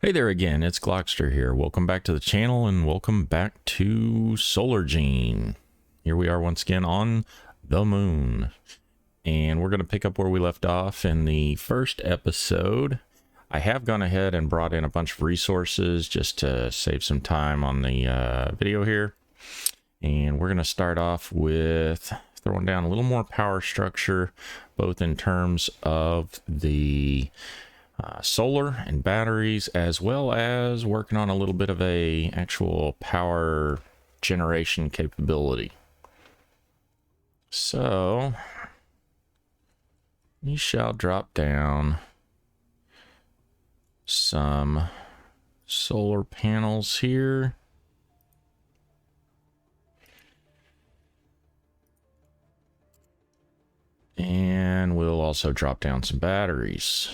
Hey there again, it's Glockster here. Welcome back to the channel and welcome back to Solargene. Here we are once again on the moon. And we're going to pick up where we left off in the first episode. I have gone ahead and brought in a bunch of resources just to save some time on the video here. And we're going to start off with throwing down a little more power structure, both in terms of the solar and batteries, as well as working on a little bit of a actual power generation capability. So we shall drop down some solar panels here. And we'll also drop down some batteries.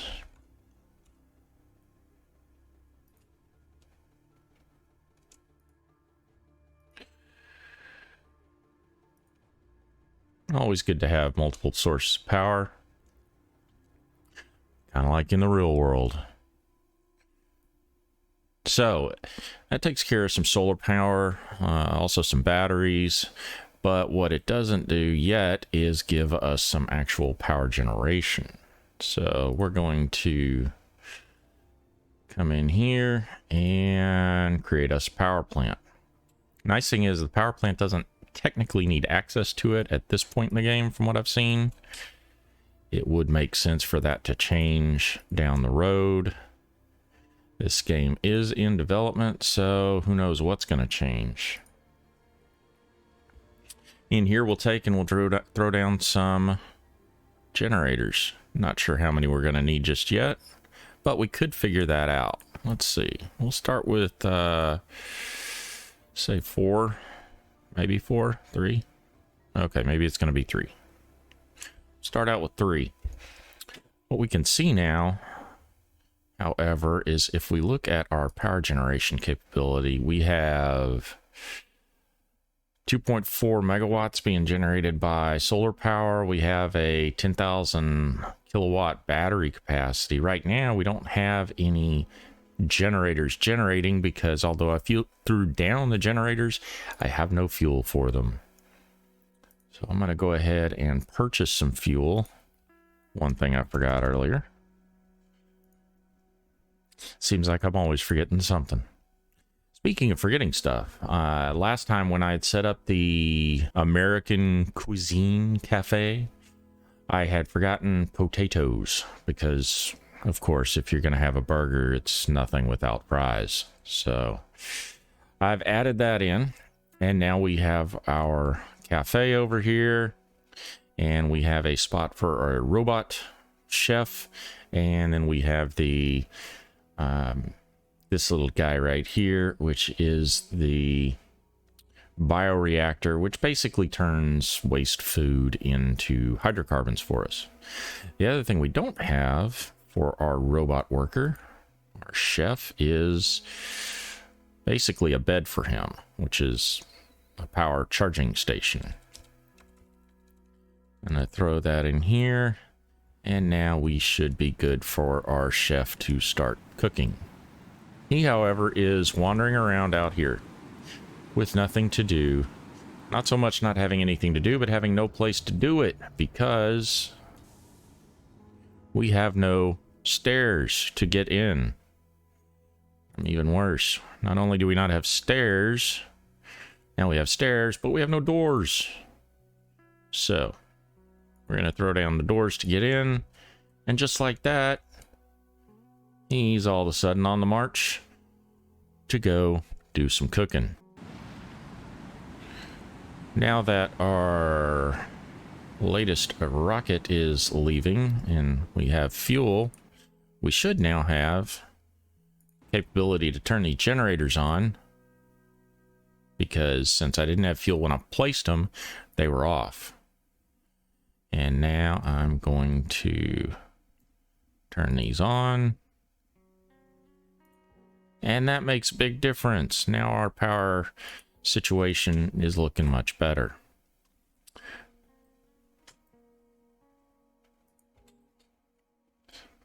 Always good to have multiple sources of power. Kind of like in the real world. So that takes care of some solar power, also some batteries. But what it doesn't do yet is give us some actual power generation. So we're going to come in here and create us a power plant. Nice thing is the power plant doesn't technically need access to it at this point in the game. From what I've seen, it would make sense for that to change down the road. This game is in development, so who knows what's going to change. In here we'll take and we'll throw down some generators. Not sure how many we're going to need just yet, but we could figure that out. Let's see, we'll start with say 4. Maybe 4, 3. Okay, maybe it's going to be 3. Start out with 3. What we can see now, however, is if we look at our power generation capability, we have 2.4 megawatts being generated by solar power. We have a 10,000 kilowatt battery capacity. Right now, we don't have any generators generating because although I threw down the generators, I have no fuel for them. So I'm going to go ahead and purchase some fuel. One thing I forgot earlier. Seems like I'm always forgetting something. Speaking of forgetting stuff, last time when I had set up the American Cuisine Cafe, I had forgotten potatoes because of course, if you're going to have a burger, it's nothing without fries. So I've added that in, and now we have our cafe over here, and we have a spot for our robot chef, and then we have the this little guy right here, which is the bioreactor, which basically turns waste food into hydrocarbons for us. The other thing we don't have for our robot worker, our chef, is basically a bed for him, which is a power charging station. And I throw that in here, and now we should be good for our chef to start cooking. He, however, is wandering around out here with nothing to do. Not so much not having anything to do, but having no place to do it because we have no stairs to get in. Even worse, not only do we not have stairs, now we have stairs, but we have no doors. So we're going to throw down the doors to get in, and just like that, he's all of a sudden on the march to go do some cooking. Now that our latest rocket is leaving and we have fuel, we should now have capability to turn these generators on, because since I didn't have fuel when I placed them, they were off. And now I'm going to turn these on, and that makes a big difference. Now our power situation is looking much better.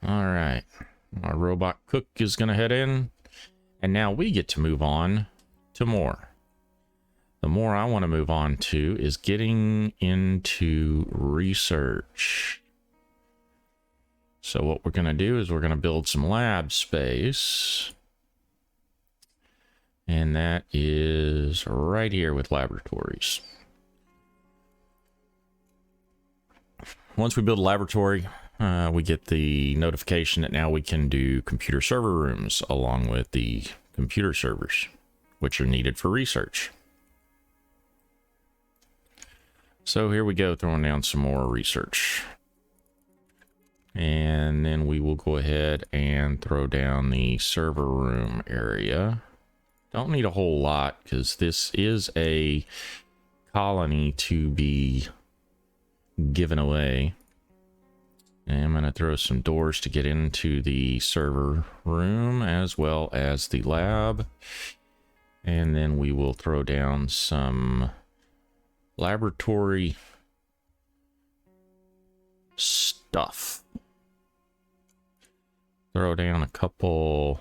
All right, our robot cook is going to head in. And now we get to move on to more. The more I want to move on to is getting into research. So what we're going to do is we're going to build some lab space. And that is right here with laboratories. Once we build a laboratory, we get the notification that now we can do computer server rooms along with the computer servers, which are needed for research. So here we go, throwing down some more research. And then we will go ahead and throw down the server room area. Don't need a whole lot because this is a colony to be given away. And I'm going to throw some doors to get into the server room as well as the lab. And then we will throw down some laboratory stuff. Throw down a couple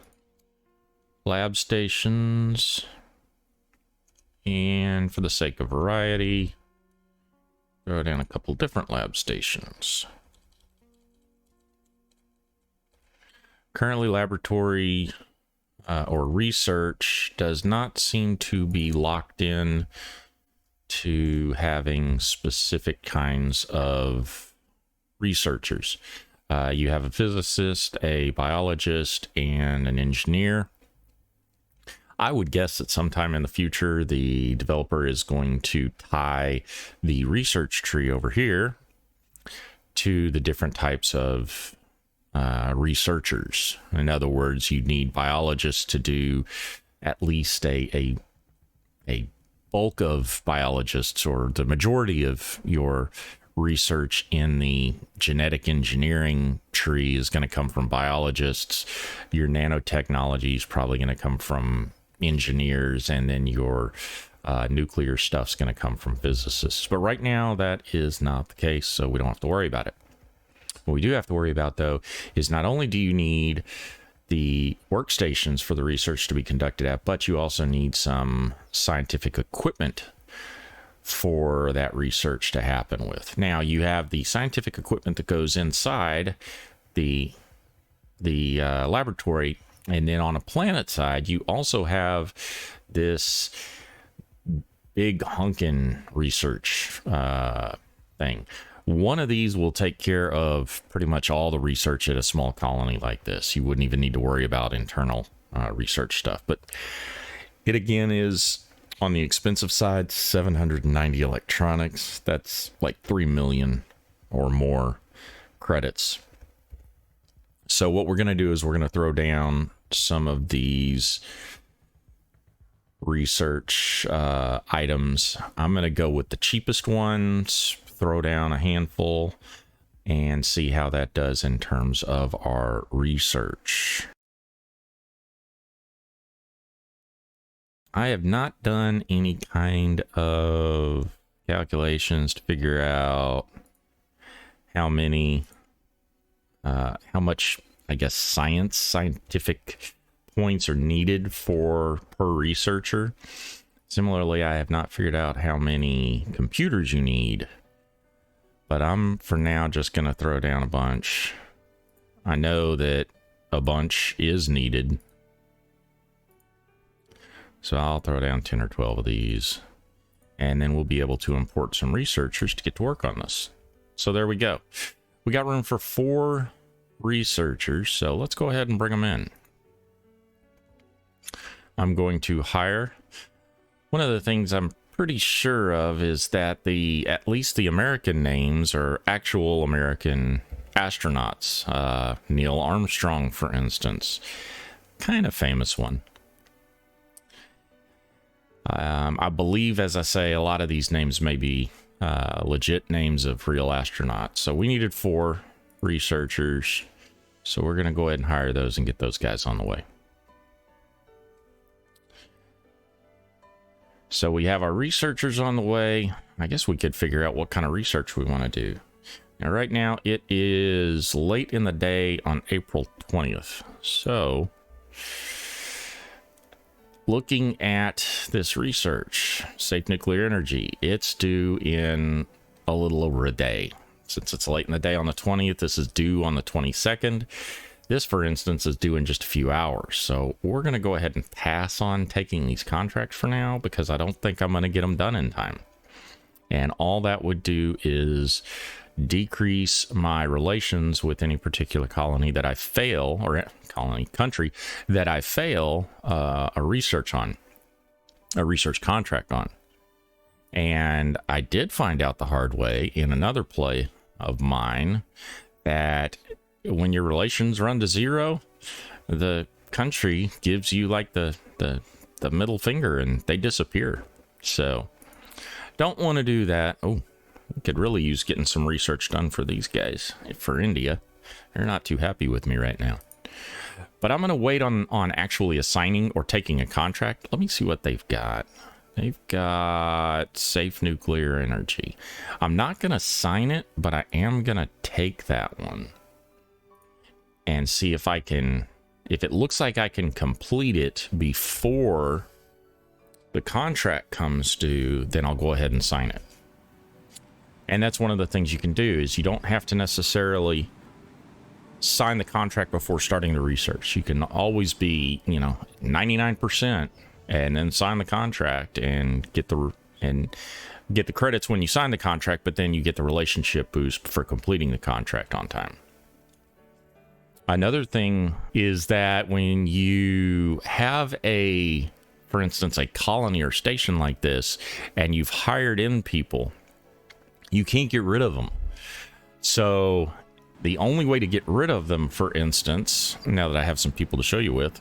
lab stations. And for the sake of variety, throw down a couple different lab stations. Currently, laboratory or research does not seem to be locked in to having specific kinds of researchers. You have a physicist, a biologist, and an engineer. I would guess that sometime in the future, the developer is going to tie the research tree over here to the different types of researchers. In other words, you need biologists to do at least a bulk of biologists, or the majority of your research in the genetic engineering tree is going to come from biologists. Your nanotechnology is probably going to come from engineers, and then your nuclear stuff's going to come from physicists. But right now that is not the case, so we don't have to worry about it. What we do have to worry about, though, is not only do you need the workstations for the research to be conducted at, but you also need some scientific equipment for that research to happen with. Now, you have the scientific equipment that goes inside the laboratory, and then on a planet side, you also have this big hunkin' research thing. One of these will take care of pretty much all the research at a small colony like this. You wouldn't even need to worry about internal research stuff. But it again is on the expensive side, 790 electronics. That's like 3 million or more credits. So what we're going to do is we're going to throw down some of these research items. I'm going to go with the cheapest ones, throw down a handful, and see how that does in terms of our research. I have not done any kind of calculations to figure out how much, I guess, scientific points are needed per researcher. Similarly, I have not figured out how many computers you need, but I'm for now just going to throw down a bunch. I know that a bunch is needed, so I'll throw down 10 or 12 of these, and then we'll be able to import some researchers to get to work on this. So there we go. We got room for 4 researchers, so let's go ahead and bring them in. I'm going to hire. One of the things I'm pretty sure of is that at least the American names are actual American astronauts. Neil Armstrong, for instance, kind of famous one. I believe, as I say, a lot of these names may be legit names of real astronauts. So we needed 4 researchers. So we're going to go ahead and hire those and get those guys on the way. So we have our researchers on the way. I guess we could figure out what kind of research we want to do. Now, right now, it is late in the day on April 20th. So looking at this research, safe nuclear energy, it's due in a little over a day. Since it's late in the day on the 20th, this is due on the 22nd. This, for instance, is due in just a few hours. So we're going to go ahead and pass on taking these contracts for now because I don't think I'm going to get them done in time. And all that would do is decrease my relations with any particular colony that I fail, or country that I fail a research contract on. And I did find out the hard way in another play of mine that when your relations run to zero, the country gives you like the middle finger and they disappear. So don't want to do that. Oh, could really use getting some research done for these guys. For India, they're not too happy with me right now. But I'm going to wait on actually assigning or taking a contract. Let me see what they've got. They've got safe nuclear energy. I'm not going to sign it, but I am going to take that one and see if I can, if it looks like I can complete it before the contract comes due, then I'll go ahead and sign it. And that's one of the things you can do is you don't have to necessarily sign the contract before starting the research. You can always be, 99% and then sign the contract and get the credits when you sign the contract, but then you get the relationship boost for completing the contract on time. Another thing is that when you have for instance, a colony or station like this, and you've hired in people, you can't get rid of them. So the only way to get rid of them, for instance, now that I have some people to show you with,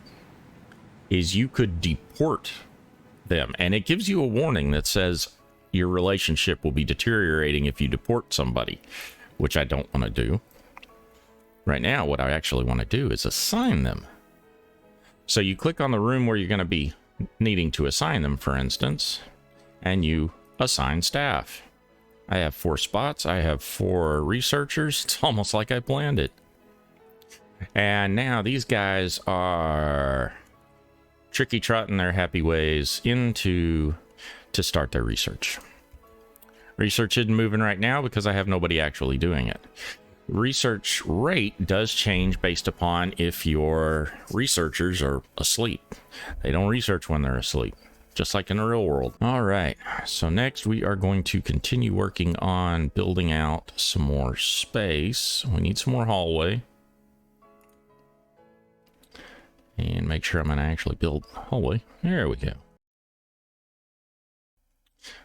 is you could deport them. And it gives you a warning that says your relationship will be deteriorating if you deport somebody, which I don't want to do. Right now, what I actually want to do is assign them. So you click on the room where you're going to be needing to assign them, for instance, and you assign staff. I have 4 spots. I have 4 researchers. It's almost like I planned it. And now these guys are tricky-trotting their happy ways to start their research. Research isn't moving right now because I have nobody actually doing it. Research rate does change based upon if your researchers are asleep. They don't research when they're asleep, just like in the real world. All right, so next we are going to continue working on building out some more space. We need some more hallway. And make sure I'm going to actually build hallway. There we go.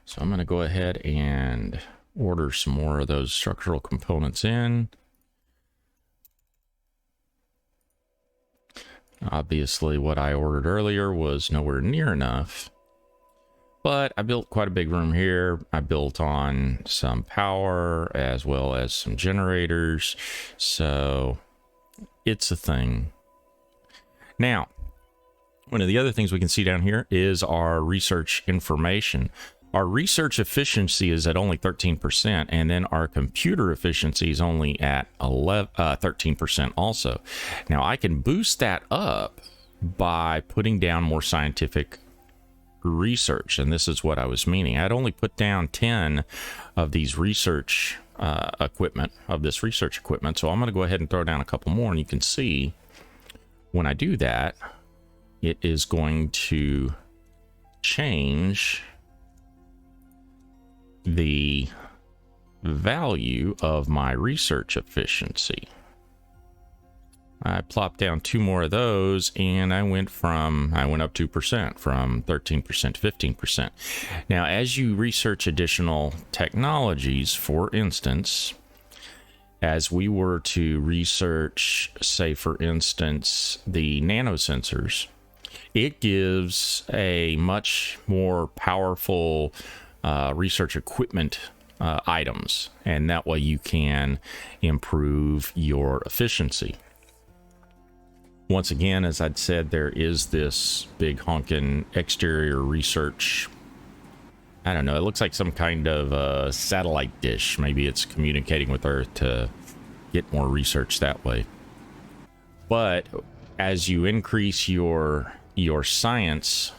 So I'm going to go ahead and order some more of those structural components in. Obviously, what I ordered earlier was nowhere near enough. But I built quite a big room here. I built on some power as well as some generators. So it's a thing. Now, one of the other things we can see down here is our research information. Our research efficiency is at only 13%, and then our computer efficiency is only at 13% also. Now, I can boost that up by putting down more scientific research, and this is what I was meaning. I'd only put down 10 of these research equipment, so I'm going to go ahead and throw down a couple more, and you can see when I do that, it is going to change the value of my research efficiency. I plopped down 2 more of those, and I went up 2% from 13% to 15%. Now, as you research additional technologies, for instance, as we were to research, say, for instance, the nanosensors, it gives a much more powerful research equipment items, and that way you can improve your efficiency. Once again, as I'd said, there is this big honkin' exterior research. I don't know, it looks like some kind of satellite dish. Maybe it's communicating with Earth to get more research that way. But as you increase your science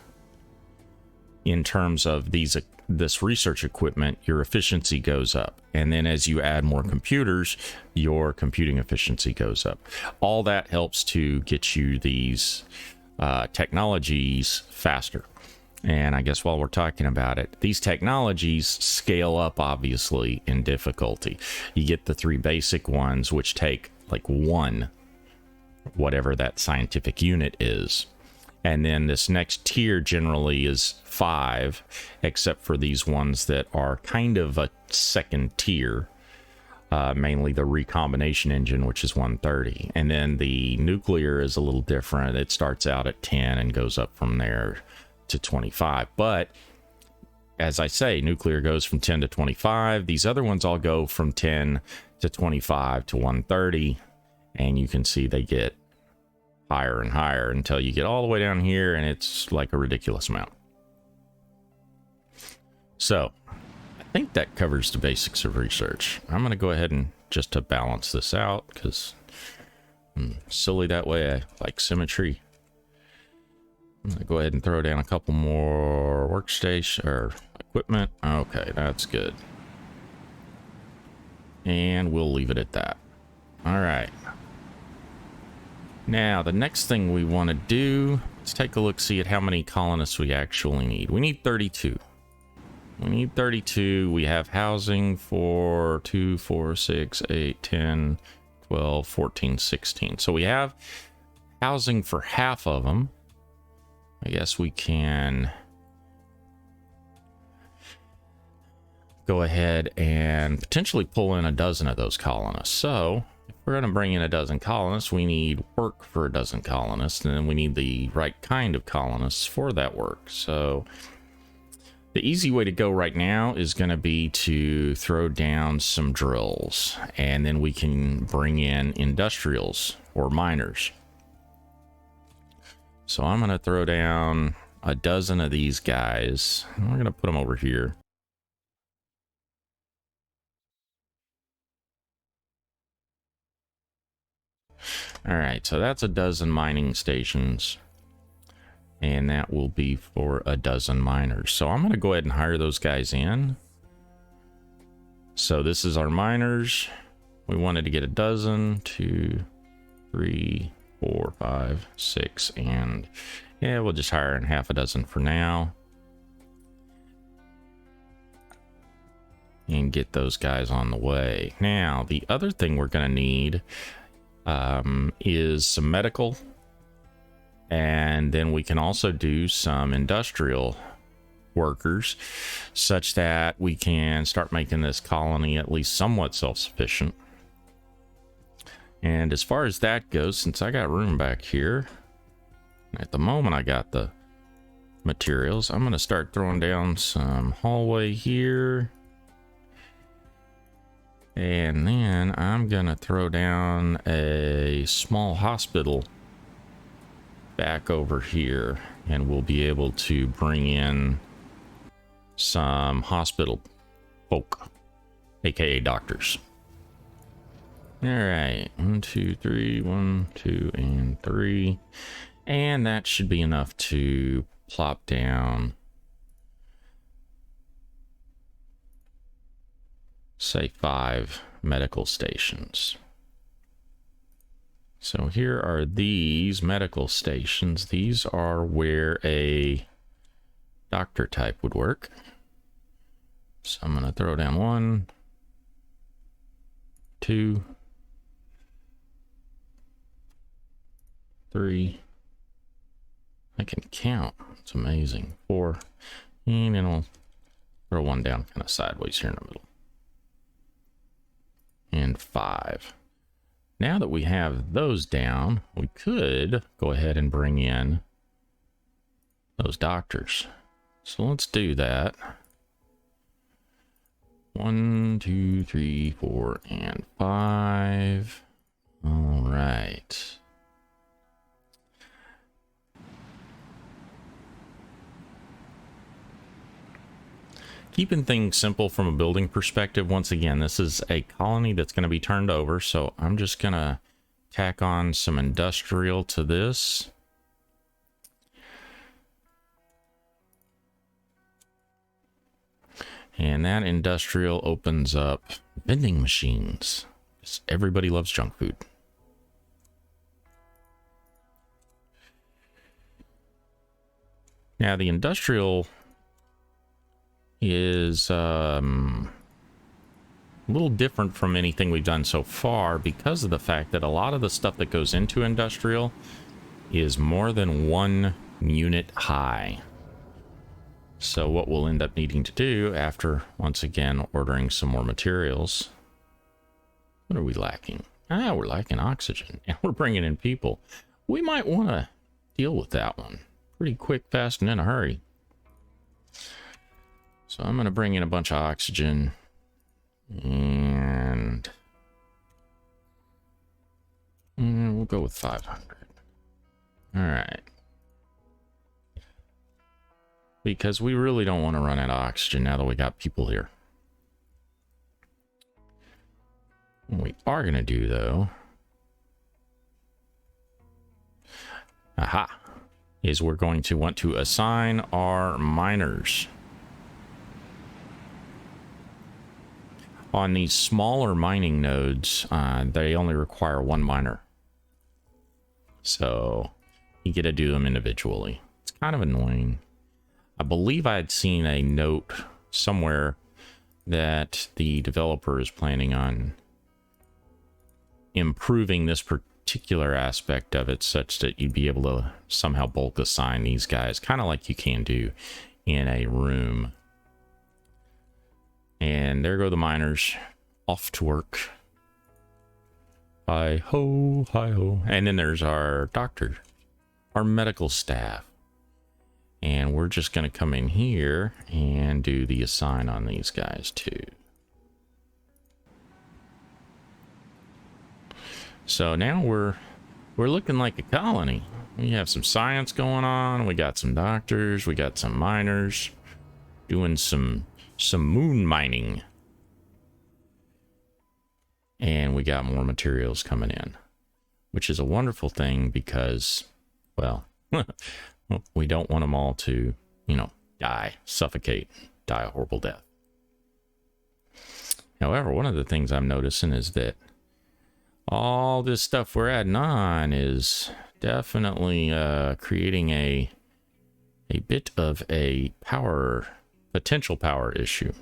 in terms of this research equipment, your efficiency goes up. And then as you add more computers, your computing efficiency goes up. All that helps to get you these technologies faster. And I guess while we're talking about it, these technologies scale up, obviously, in difficulty. You get the 3 basic ones, which take like 1, whatever that scientific unit is. And then this next tier generally is 5, except for these ones that are kind of a second tier, mainly the recombination engine, which is 130. And then the nuclear is a little different. It starts out at 10 and goes up from there to 25. But as I say, nuclear goes from 10 to 25. These other ones all go from 10 to 25 to 130. And you can see they get higher and higher until you get all the way down here, and it's like a ridiculous amount. So I think that covers the basics of research. I'm going to go ahead and just to balance this out, because I'm silly that way. I like symmetry. I'm going to go ahead and throw down a couple more workstation or equipment. Okay, that's good. And we'll leave it at that. All right. Now, the next thing we want to do, let's take a look, see at how many colonists we actually need. We need 32. We need 32. We have housing for 2, 4, 6, 8, 10, 12, 14, 16. So we have housing for half of them. I guess we can go ahead and potentially pull in a dozen of those colonists. So if we're going to bring in a dozen colonists, we need work for a dozen colonists, and then we need the right kind of colonists for that work. So the easy way to go right now is going to be to throw down some drills, and then we can bring in industrials or miners. So I'm going to throw down a dozen of these guys. We're going to put them over here. All right, so that's a dozen mining stations. And that will be for a dozen miners. So I'm going to go ahead and hire those guys in. So this is our miners. We wanted to get a dozen, 2, 3, 4, 5, 6, and yeah, we'll just hire in half a dozen for now. And get those guys on the way. Now, the other thing we're going to need is some medical. And then we can also do some industrial workers such that we can start making this colony at least somewhat self-sufficient. And as far as that goes, since I got room back here, at the moment I got the materials, I'm going to start throwing down some hallway here. And then I'm going to throw down a small hospital back over here, and we'll be able to bring in some hospital folk, aka doctors. All right, 1, 2, 3, 1, 2, and 3, and that should be enough to plop down, say, 5 medical stations. So here are these medical stations. These are where a doctor type would work. So I'm going to throw down 1, 2, 3. I can count. It's amazing. 4. And then I'll throw 1 down kind of sideways here in the middle. And 5. Now that we have those down, we could go ahead and bring in those doctors. So let's do that. 1, 2, 3, 4, and 5. All right. Keeping things simple from a building perspective, once again, this is a colony that's going to be turned over, so I'm just going to tack on some industrial to this. And that industrial opens up vending machines. Everybody loves junk food. Now, the industrial is a little different from anything we've done so far because of the fact that a lot of the stuff that goes into industrial is more than 1 unit high. So what we'll end up needing to do after, once again, ordering some more materials. What are we lacking? We're lacking oxygen, and we're bringing in people. We might want to deal with that one pretty quick, fast, and in a hurry. So I'm going to bring in a bunch of oxygen, and we'll go with 500. All right. Because we really don't want to run out of oxygen now that we got people here. What we are going to do, though, is we're going to want to assign our miners. On these smaller mining nodes, they only require 1 miner. So you get to do them individually. It's kind of annoying. I believe I had seen a note somewhere that the developer is planning on improving this particular aspect of it such that you'd be able to somehow bulk assign these guys, kind of like you can do in a room. And there go the miners off to work. Hi ho, hi ho. And then there's our doctor, our medical staff. And we're just going to come in here and do the assign on these guys too. So now we're looking like a colony. We have some science going on. We got some doctors. We got some miners doing some moon mining. And we got more materials coming in, which is a wonderful thing because, well, we don't want them all to, die, suffocate, die a horrible death. However, one of the things I'm noticing is that all this stuff we're adding on is definitely creating a bit of a potential power issue.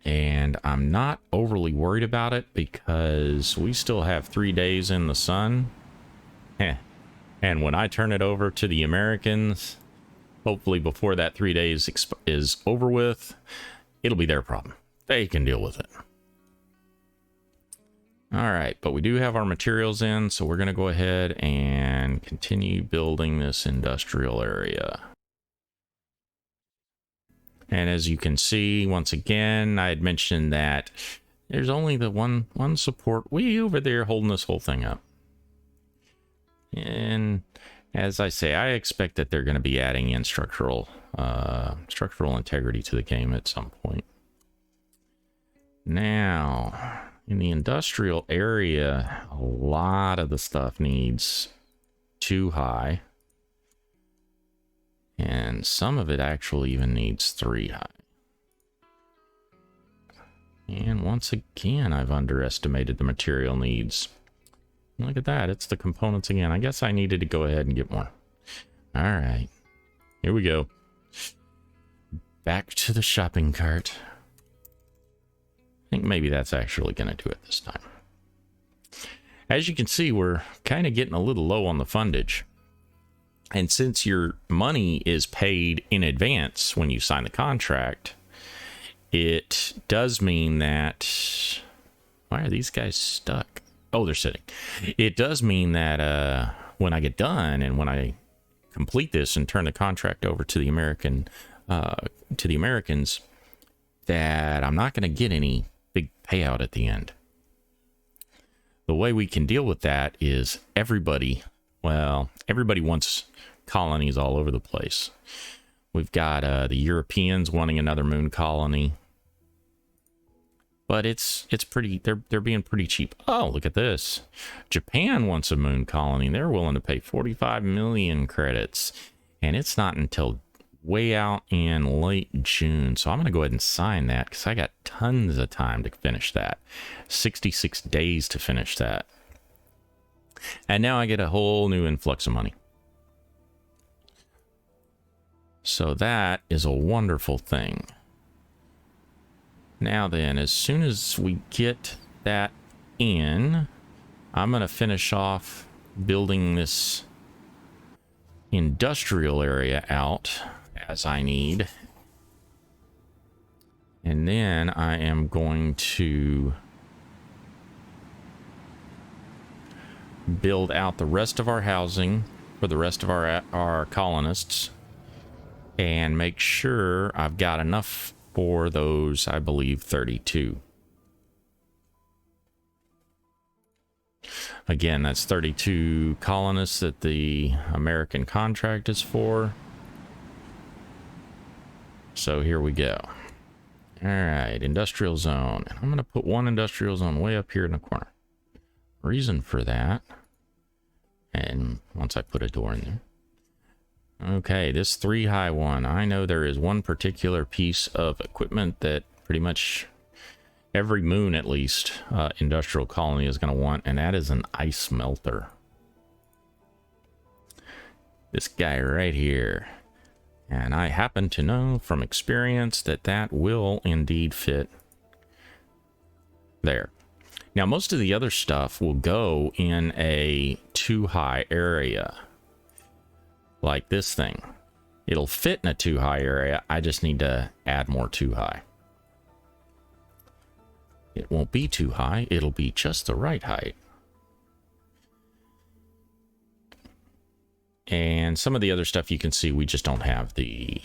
And I'm not overly worried about it because we still have 3 days in the sun. And when I turn it over to the Americans, hopefully before that 3 days is over with, it'll be their problem. They can deal with it. All right, but we do have our materials in, so we're going to go ahead and continue building this industrial area. And as you can see, once again, I had mentioned that there's only the one support way over there holding this whole thing up. And as I say, I expect that they're going to be adding in structural integrity to the game at some point. Now, in the industrial area, a lot of the stuff needs 2 high. And some of it actually even needs 3 high. And once again, I've underestimated the material needs. Look at that, it's the components again. I guess I needed to go ahead and get more. All right, here we go. Back to the shopping cart. I think maybe that's actually going to do it this time. As you can see, we're kind of getting a little low on the fundage. And since your money is paid in advance when you sign the contract, it does mean that... Why are these guys stuck? Oh, they're sitting. It does mean that when I get done and when I complete this and turn the contract over to the Americans, that I'm not going to get any big payout at the end. The way we can deal with that is everybody wants colonies all over the place. We've got the Europeans wanting another moon colony. But it's pretty, they're being pretty cheap. Oh, look at this. Japan wants a moon colony. They're willing to pay 45 million credits. And it's not until way out in late June. So I'm going to go ahead and sign that because I got tons of time to finish that. 66 days to finish that. And now I get a whole new influx of money. So that is a wonderful thing. Now then, as soon as we get that in, I'm going to finish off building this industrial area out as I need. And then I am going to build out the rest of our housing for the rest of our colonists and make sure I've got enough for those, I believe, 32. Again, that's 32 colonists that the American contract is for. So here we go. All right, industrial zone. And I'm going to put one industrial zone way up here in the corner. Reason for that, and once I put a door in there. Okay, this 3 high one. I know there is one particular piece of equipment that pretty much every moon, at least, industrial colony is going to want, and that is an ice melter. This guy right here. And I happen to know from experience that that will indeed fit there. Now, most of the other stuff will go in a 2 high area. Like this thing. It'll fit in a 2 high area. I just need to add more 2 high. It won't be too high. It'll be just the right height. And some of the other stuff you can see we just don't have the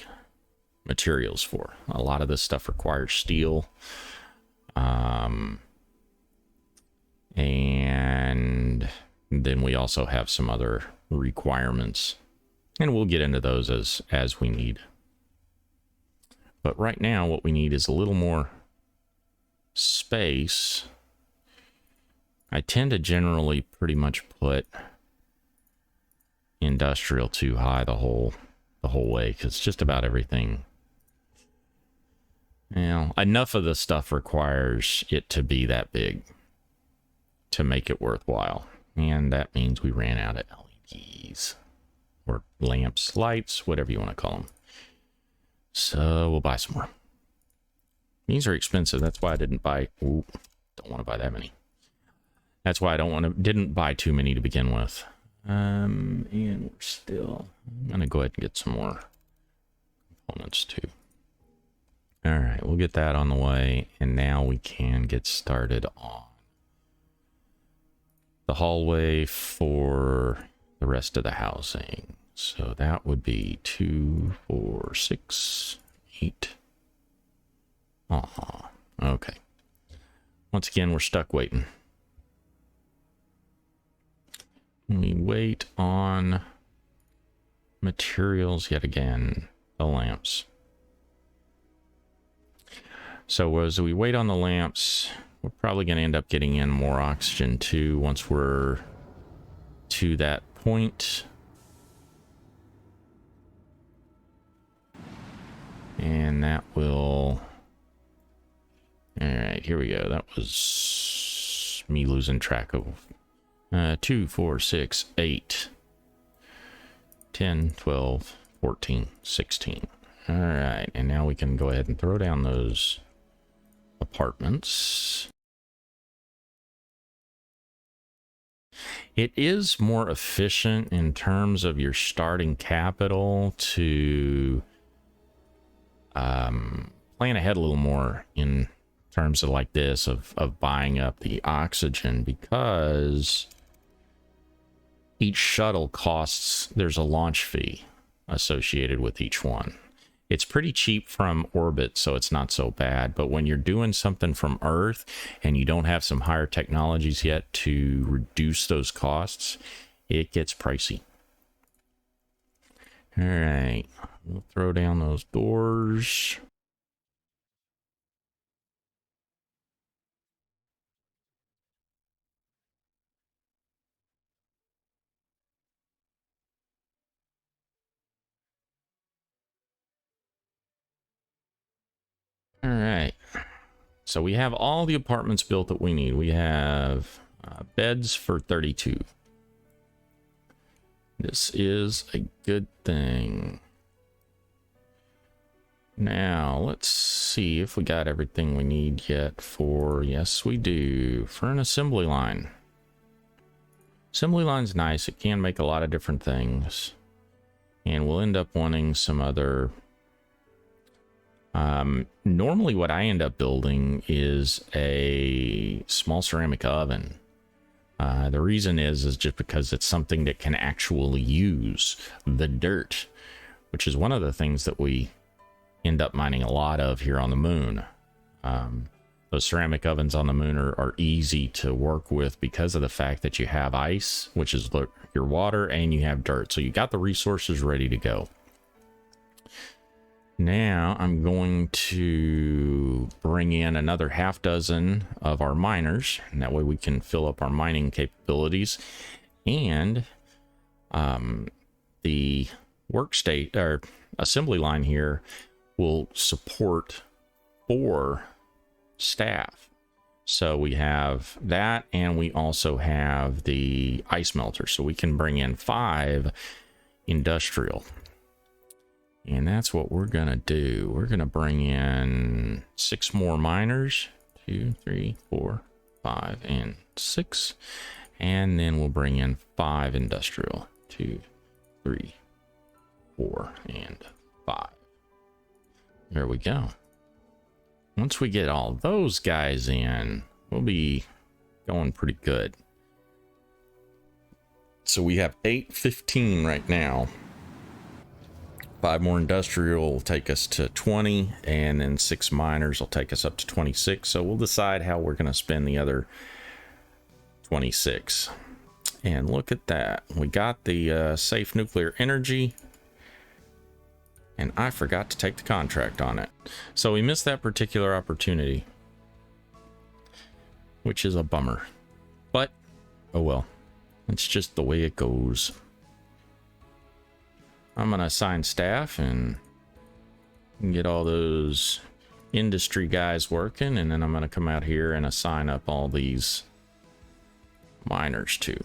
materials for. A lot of this stuff requires steel. And then we also have some other requirements. And we'll get into those as we need. But right now, what we need is a little more space. I tend to generally pretty much put industrial 2 high the whole way, because just about everything. Now, enough of the stuff requires it to be that big to make it worthwhile. And that means we ran out of LEDs. Or lamps, lights, whatever you want to call them. So we'll buy some more. These are expensive. That's why I didn't buy. Ooh, don't want to buy that many. That's why I didn't buy too many to begin with. And we're still. I'm gonna go ahead and get some more components too. All right, we'll get that on the way, and now we can get started on the hallway for the rest of the housing. So that would be 2, 4, 6, 8. Okay. Once again, we're stuck waiting. We wait on materials yet again, the lamps. So as we wait on the lamps, we're probably going to end up getting in more oxygen too once we're to that point. And that will... All right, here we go. That was me losing track of 2, 4, 6, 8, 10, 12, 14, 16. All right, and now we can go ahead and throw down those apartments. It is more efficient in terms of your starting capital to plan ahead a little more in terms of like this of buying up the oxygen, because each shuttle costs, there's a launch fee associated with each one. It's pretty cheap from orbit, so it's not so bad. But when you're doing something from Earth and you don't have some higher technologies yet to reduce those costs, it gets pricey. All right, we'll throw down those doors. All right. So we have all the apartments built that we need. We have beds for 32. This is a good thing. Now, let's see if we got everything we need yet for... Yes, we do. For an assembly line. Assembly line's nice. It can make a lot of different things. And we'll end up wanting some other... normally what I end up building is a small ceramic oven. The reason is just because it's something that can actually use the dirt, which is one of the things that we end up mining a lot of here on the moon. Those ceramic ovens on the moon are easy to work with because of the fact that you have ice, which is your water, and you have dirt. So you got the resources ready to go. Now I'm going to bring in another half dozen of our miners, and that way we can fill up our mining capabilities. And the workstate or assembly line here will support 4 staff. So we have that, and we also have the ice melter, so we can bring in 5 industrial. And that's what we're gonna do. We're gonna bring in 6 more miners. 2, 3, 4, 5, and 6. And then we'll bring in 5 industrial. 2, 3, 4, and 5. There we go. Once we get all those guys in, we'll be going pretty good. So we have 815 right now. 5 more industrial will take us to 20, and then 6 miners will take us up to 26. So we'll decide how we're going to spend the other 26. And look at that. We got the safe nuclear energy, and I forgot to take the contract on it. So we missed that particular opportunity, which is a bummer. But, oh well. It's just the way it goes. I'm going to assign staff and get all those industry guys working, and then I'm going to come out here and assign up all these miners too.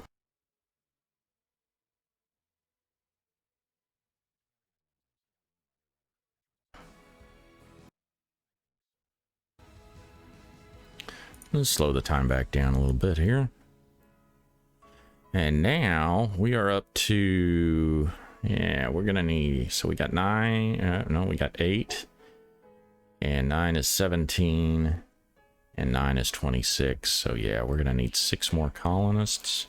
Let's slow the time back down a little bit here. And now we are up to... Yeah, we're gonna need, so we got 9, no, we got 8, and 9 is 17, and 9 is 26, so yeah, we're gonna need 6 more colonists,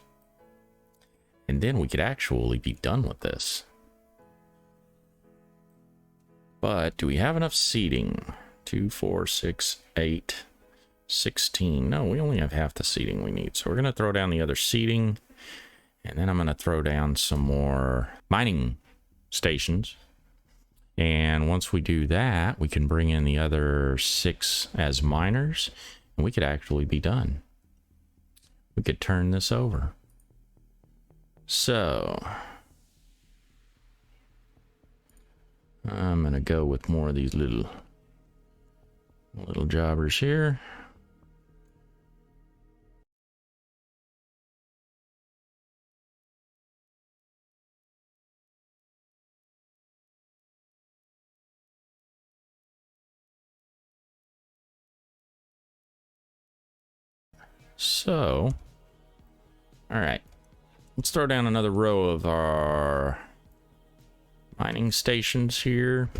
and then we could actually be done with this. But do we have enough seating? 2, 4, 6, 8, 16. No, we only have half the seating we need, so we're gonna throw down the other seating. And then I'm going to throw down some more mining stations. And once we do that, we can bring in the other 6 as miners. And we could actually be done. We could turn this over. So I'm going to go with more of these little jobbers here. So, all right, let's throw down another row of our mining stations here,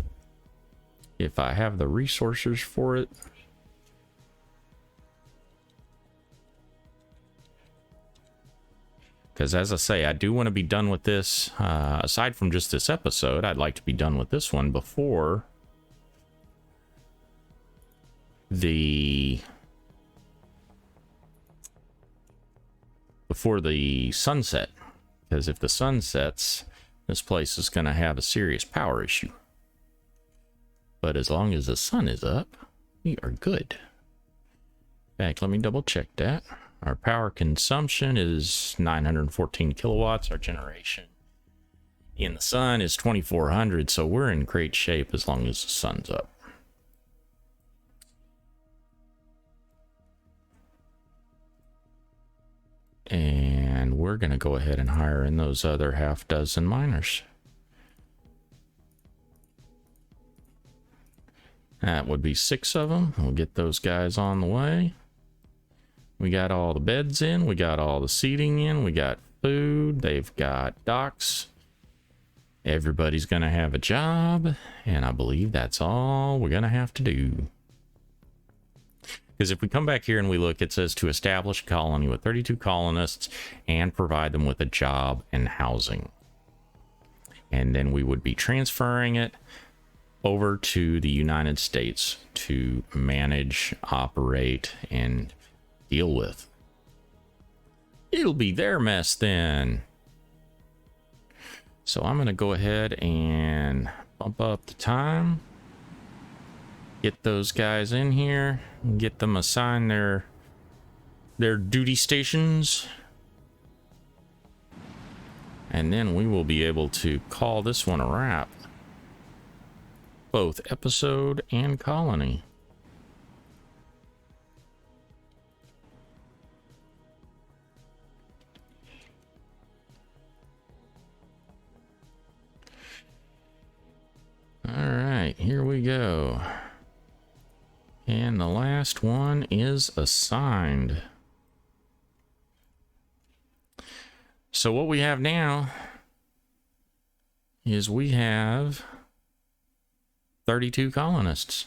if I have the resources for it. Because as I say, I do want to be done with this, aside from just this episode, I'd like to be done with this one before the sunset, because if the sun sets, this place is going to have a serious power issue. But as long as the sun is up, we are good. In fact, let me double check that. Our power consumption is 914 kilowatts. Our generation in the sun is 2400, so we're in great shape as long as the sun's up. And we're going to go ahead and hire in those other half dozen miners. That would be 6 of them. We'll get those guys on the way. We got all the beds in. We got all the seating in. We got food. They've got docks. Everybody's going to have a job. And I believe that's all we're going to have to do. Because if we come back here and we look, it says to establish a colony with 32 colonists and provide them with a job and housing. And then we would be transferring it over to the United States to manage, operate, and deal with. It'll be their mess then. So I'm going to go ahead and bump up the time. Get those guys in here. Get them assigned their duty stations. And then we will be able to call this one a wrap. Both episode and colony. All right, here we go. And the last one is assigned. So what we have now is we have 32 colonists.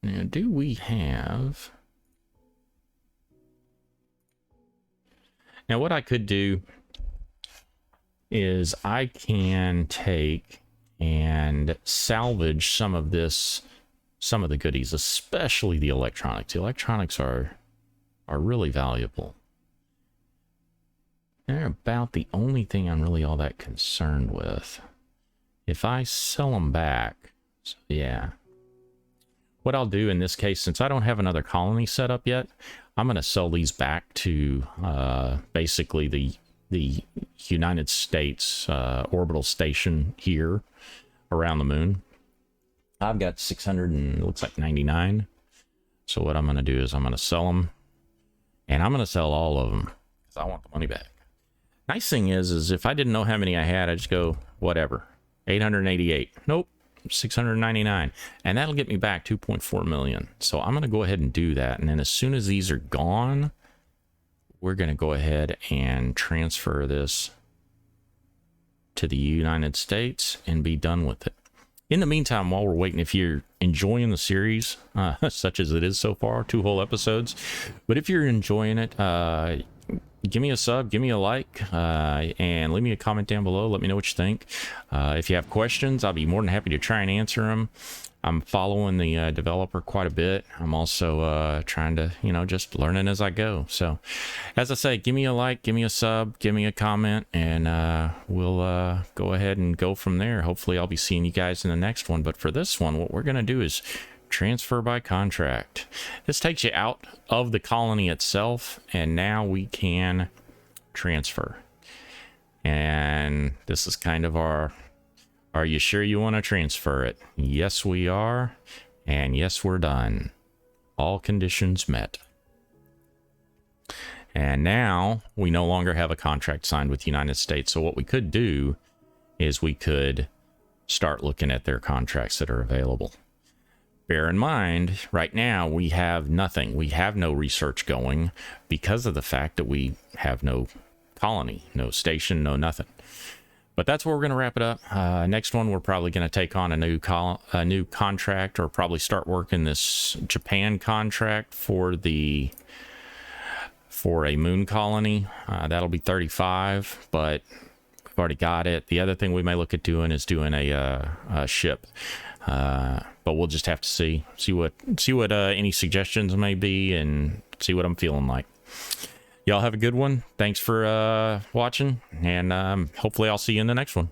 Now, do we have... Now, what I could do is I can take and salvage some of this, some of the goodies, especially the electronics. The electronics are really valuable. They're about the only thing I'm really all that concerned with. If I sell them back, so yeah. What I'll do in this case, since I don't have another colony set up yet, I'm going to sell these back to basically the United States orbital station here around the moon. I've got 600 and it looks like 99. So what I'm going to do is I'm going to sell them, and I'm going to sell all of them because I want the money back. Nice thing is if I didn't know how many I had, I just go whatever. 888. Nope. 699. And that'll get me back 2.4 million. So I'm going to go ahead and do that. And then as soon as these are gone, we're going to go ahead and transfer this to the United States and be done with it. In the meantime, while we're waiting, if you're enjoying the series, such as it is so far, 2 whole episodes, but if you're enjoying it, give me a sub, give me a like, and leave me a comment down below. Let me know what you think. If you have questions, I'll be more than happy to try and answer them. I'm following the developer quite a bit. I'm also trying to, just learning as I go. So, as I say, give me a like, give me a sub, give me a comment, and we'll go ahead and go from there. Hopefully, I'll be seeing you guys in the next one. But for this one, what we're going to do is transfer by contract. This takes you out of the colony itself, and now we can transfer. And this is kind of our... Are you sure you want to transfer it? Yes, we are. And yes, we're done. All conditions met. And now we no longer have a contract signed with the United States. So what we could do is we could start looking at their contracts that are available. Bear in mind, right now we have nothing. We have no research going because of the fact that we have no colony, no station, no nothing. But that's where we're going to wrap it up. Next one, we're probably going to take on a new contract, or probably start working this Japan contract for a moon colony. That'll be 35, but we've already got it. The other thing we may look at doing is doing a ship. But we'll just have to see what any suggestions may be, and see what I'm feeling like. Y'all have a good one. Thanks for watching, and hopefully I'll see you in the next one.